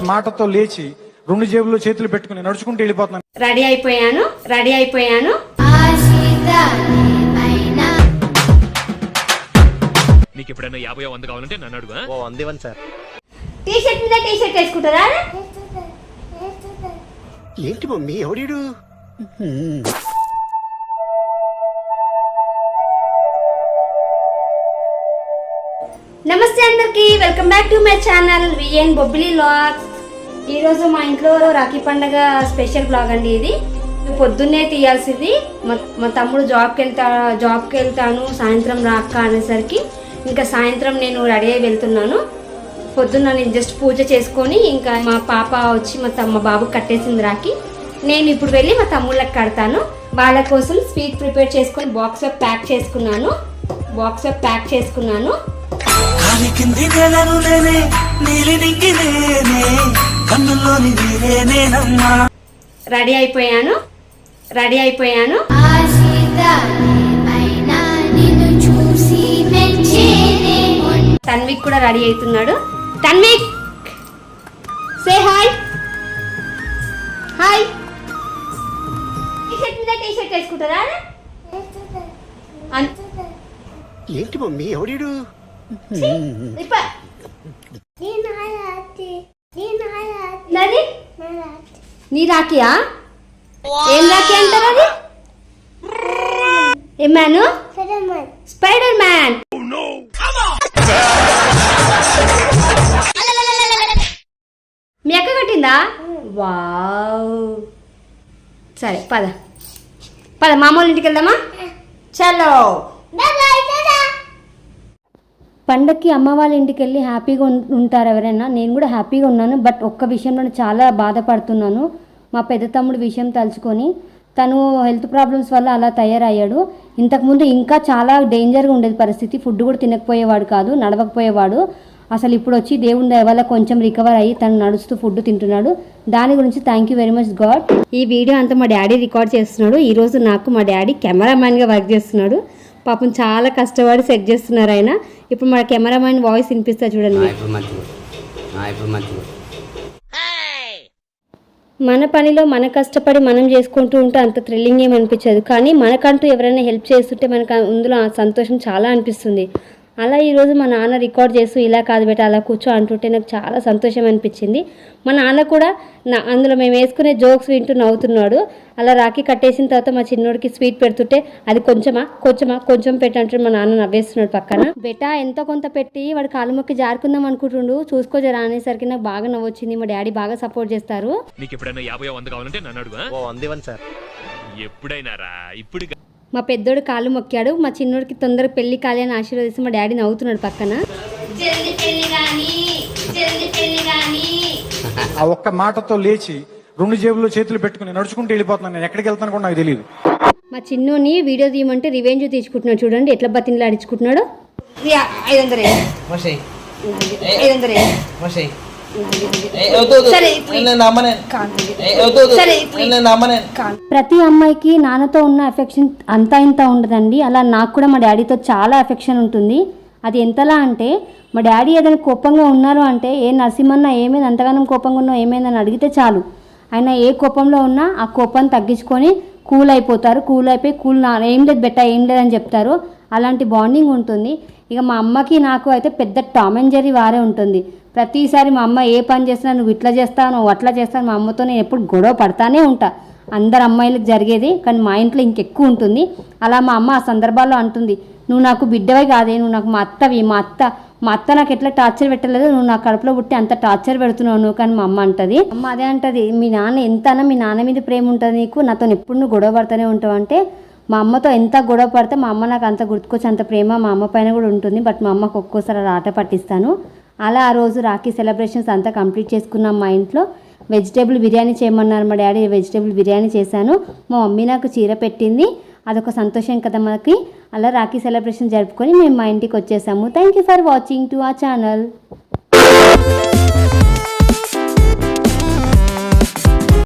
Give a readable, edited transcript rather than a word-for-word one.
మాటతో లేచి 2 జేబుల్లో చేతులు పెట్టుకుని నడుచుకుంటూ వెళ్ళిపోతున్నాను. రెడీ అయిపోయాను. నీకు ఎప్పుడైనా 50 100 కావాలంటే నన్ను అడుగు. ఓ 100 సార్. టీ షర్ట్ మీద టీ షర్ట్ వేసుకుంటారా? ఏంటి మమ్మీ ఎవడీడు? నమస్తే అందరికి, welcome back to my channel VN Bobbili vlogs. ఈరోజు మా ఇంట్లో రాఖీ పండగ స్పెషల్ బ్లాగ్ అండి. ఇది పొద్దున్నే తీయాల్సింది. మా తమ్ముడు జాబ్కి వెళ్తాను సాయంత్రం రాక్క అనేసరికి ఇంకా సాయంత్రం నేను రెడీ అయి వెళ్తున్నాను. పొద్దున్న నేను జస్ట్ పూజ చేసుకొని ఇంకా మా పాప వచ్చి మా బాబుకి కట్టేసింది రాఖీ. నేను ఇప్పుడు వెళ్ళి మా తమ్ముళ్ళకి కడతాను. వాళ్ళ కోసం స్వీట్ ప్రిపేర్ చేసుకొని బాక్స్లో ప్యాక్ చేసుకున్నాను. రెడీ అయిపోయాను. తన్విక్ కూడా రెడీ అవుతున్నాడు. Tanvik say hi. Tea shirt వేసుకుంటారా? ఏంటి మమ్మీ ఎవడీడు? నీ రాఖీయా? ఏం రాఖీ అంటారు అది? ఏం మ్యాను? Spider man. మీ అక్క కట్టిందా? వావ్. సరే పద మామూలు ఇంటికి వెళ్దామా? చలో. పండక్కి అమ్మ వాళ్ళ ఇంటికి వెళ్ళి హ్యాపీగా ఉంటారు ఎవరైనా. నేను కూడా హ్యాపీగా ఉన్నాను. బట్ ఒక్క విషయంలో చాలా బాధపడుతున్నాను. మా పెద్ద తమ్ముడు విషయం తలుచుకొని తను హెల్త్ ప్రాబ్లమ్స్ వల్ల అలా తయారయ్యాడు. ఇంతకుముందు ఇంకా చాలా డేంజర్గా ఉండేది పరిస్థితి. ఫుడ్ కూడా తినకపోయేవాడు కాదు, నడవకపోయేవాడు. అసలు ఇప్పుడు వచ్చి దేవుని దయ వల్ల కొంచెం రికవర్ అయ్యి తను నడుస్తూ ఫుడ్ తింటున్నాడు. దాని గురించి thank you very much God. ఈ వీడియో అంతా మా డాడీ రికార్డ్ చేస్తున్నాడు. ఈరోజు నాకు మా డాడీ కెమెరామ్యాన్గా వర్క్ చేస్తున్నాడు. పాపం చాలా కష్టపడి సెట్ చేస్తున్నారు ఆయన. ఇప్పుడు మన కెమెరామ్యాన్ వాయిస్ వినిపిస్తా చూడండి. మన పనిలో మన కష్టపడి మనం చేసుకుంటూ ఉంటే అంత థ్రిల్లింగ్ ఏమనిపించదు. కానీ మనకంటూ ఎవరైనా హెల్ప్ చేస్తుంటే మనకు అందులో సంతోషం చాలా అనిపిస్తుంది. అలా ఈరోజు మా నాన్న రికార్డ్ చేస్తూ ఇలా కాదు బెట అలా కూర్చో అంటుంటే నాకు చాలా సంతోషం అనిపించింది. మా నాన్న కూడా అందులో మేము వేసుకునే జోక్స్ వింటూ నవ్వుతున్నాడు. అలా రాఖీ కట్టేసిన తర్వాత మా చిన్నోడికి స్వీట్ పెడుతుంటే అది కొంచెం పెట్టంటే మా నాన్న నవ్వేస్తున్నాడు పక్కన. బెట ఎంతో కొంత పెట్టి వాడు కాలు మొక్కి జారుకుందాం అనుకుంటుండు, చూసుకోజరా అనేసరికి నాకు బాగా నవ్వొచ్చింది. మా డాడీ బాగా సపోర్ట్ చేస్తారు. నీకు ఎప్పుడైనా 50 100 కావాలంటే నన్ను అడుగు. ఓ 100 సార్. ఎప్పుడైనా రా. ఇప్పుడు మా పెద్దోడు కాళ్ళు మొక్కాడు. మా చిన్నోడికి తొందరగా పెళ్లి కాలి అని ఆశీర్వదిస్తే మా డాడీ నవ్వుతున్నాడు పక్కన. ఆ ఒక్క మాటతో లేచి 2 జేబుల్లో చేతులు పెట్టుకుని నడుచుకుంటూ వెళ్ళిపోతున్నాను. నేను ఎక్కడికి వెళ్తాను కూడా నాకు తెలియదు. మా చిన్నోని వీడియో తీయమంటే రివెంజ్ తీసుకుంటున్నాడు. చూడండి ఎట్లా బతిలాడించుకుంటున్నాడు. 500 ప్రతి అమ్మాయికి నాన్నతో ఉన్న ఎఫెక్షన్ అంతా ఇంత ఉండదండి. అలా నాకు కూడా మా డాడీతో చాలా ఎఫెక్షన్ ఉంటుంది. అది ఎంతలా అంటే మా డాడీ ఏదైనా కోపంగా ఉన్నారు అంటే ఏ నరసింహన్న ఏమైంది అంతగానం కోపంగా ఉన్నావు ఏమైందని అడిగితే చాలు ఆయన ఏ కోపంలో ఉన్నా ఆ కోపాన్ని తగ్గించుకొని కూల్ అయిపోతారు. ఏం లేదు బెట్ట ఏం లేదని చెప్తారు. అలాంటి బాండింగ్ ఉంటుంది. ఇక మా అమ్మకి నాకు అయితే పెద్ద టామ్ అండ్ జెర్రీ వారే ఉంటుంది. ప్రతిసారి మా అమ్మ ఏ పని చేసినా నువ్వు ఇట్లా చేస్తావు నువ్వు అట్లా చేస్తావు మా అమ్మతో నేను ఎప్పుడు గొడవ పడతానే ఉంటా. అందరు అమ్మాయిలకు జరిగేది కానీ మా ఇంట్లో ఇంకెక్కువ ఉంటుంది. అలా మా అమ్మ ఆ సందర్భాల్లో అంటుంది, నువ్వు నాకు బిడ్డవై కాదే, నువ్వు నాకు మా అత్త నాకు ఎట్లా టార్చర్ పెట్టలేదు, నువ్వు నా కడుపులో పుట్టి అంత టార్చర్ పెడుతున్నావు నువ్వు. కానీ మా అమ్మ అంటది, అమ్మ అదే అంటది, మీ నాన్న మీద ప్రేమ ఉంటుంది నీకు, నాతో ఎప్పుడు నువ్వు గొడవ పడుతూనే ఉంటావు అంటే మా అమ్మతో ఎంత గొడవ పడితే మా అమ్మ నాకు అంత గుర్తుకొచ్చి అంత ప్రేమ మా అమ్మ పైన కూడా ఉంటుంది. బట్ మా అమ్మకు ఒక్కోసారి అలా ఆట పట్టిస్తాను. అలా ఆ రోజు రాఖీ సెలబ్రేషన్స్ అంతా కంప్లీట్ చేసుకున్నాం. మా ఇంట్లో వెజిటేబుల్ బిర్యానీ చేయమన్నారు మా డాడీ. వెజిటేబుల్ బిర్యానీ చేశాను. మా మమ్మీ నాకు చీర పెట్టింది. అదొక సంతోషం కదా మనకి. అలా రాఖీ సెలబ్రేషన్ జరుపుకొని మేము మా ఇంటికి వచ్చేసాము. Thank you for watching to our channel.